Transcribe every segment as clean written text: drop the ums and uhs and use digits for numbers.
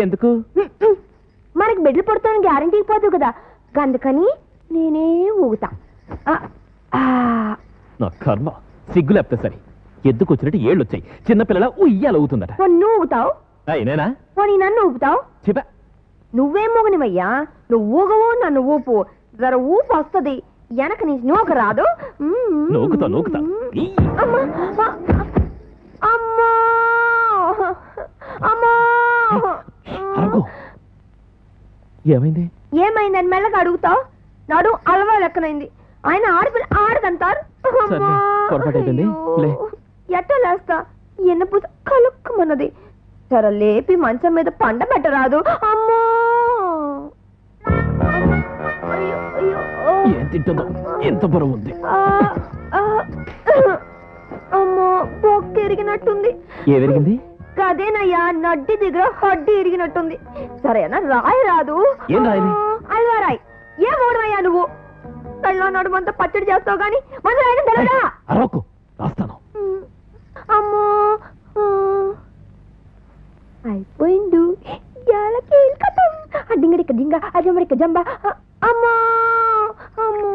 ఎందుకు? మనకి బిడ్డలు పుడతాను గ్యారంటీ పోదు కదా, అందుకని నేనే ఊగుతా. నా కర్మ, సిగ్గు లేకపోతే సరే. ఎద్దుకు వచ్చినట్టు ఏళ్ళు వచ్చాయి, చిన్నపిల్లల ఉయ్యాలు ఊగుతుందట. నువ్వు ఊగుతావు? నేనా? పోనీ నన్ను ఊపుతావు? చెప్పా. నువ్వేం ఊగనివయ్యా, నువ్వు ఊగవు నన్ను ఊపు. జర ఊపు వస్తుంది, వెనక నీ నూక రాదు. నూకుతా నూకుతా. అమ్మా అమ్మా! ఏమైంది? ఏమైందని మెల్లగా అడుగుతావు? నడు అలవా లెక్కనైంది. ఆయన ఆడపిల్ల ఆడదంటారు. ఎట్ట లేస్తా? ఎన్న పూస కలుక్కుమన్నది. సరే లేపి మంచం మీద పండ పెట్టరాదు. అమ్మో! ఏం తింటుందో, ఎంత బరువు ఉంది. అమ్మో, బొక్క ఎరిగినట్టుంది. ఏ విరిగింది? కదేనయ్యా, నడ్డి దగ్గర హడ్డి ఎరిగినట్టుంది. సరేనా, రాయి రాదు. ఏం రాయాలి? అల్వా రాయి. ఏం ఓడవయ్యా నువ్వు? కళ్ళ నడుమంతా పచ్చడి చేస్తావు గాని మన రాయన తెలదా? అరవకు, రాస్తాను. అమ్మో, అయిపోయిండు. యాలకి కథం అడ్డింగడిక జింగ అజమడిక జంబ. అమ్మా అమ్మా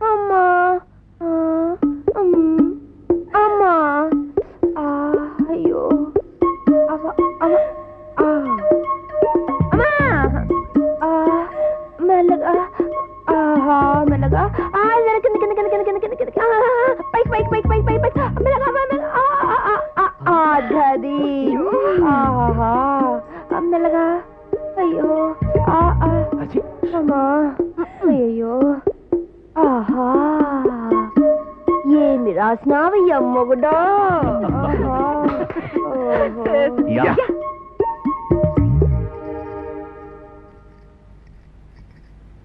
అమ్మా అమ్మా! అయ్యో, మెల్లగా మెల్లగా కింద కింద కింద కింద కింద కింద కింద పైకి పైకి పైకి పైకి పైకి పైకి మెల్లగా అది మెల్లగా. అయ్యో అమ్మా, అయ్యో, ఆహా, ఏమి రాసినావయ్యమ్మ కూడా.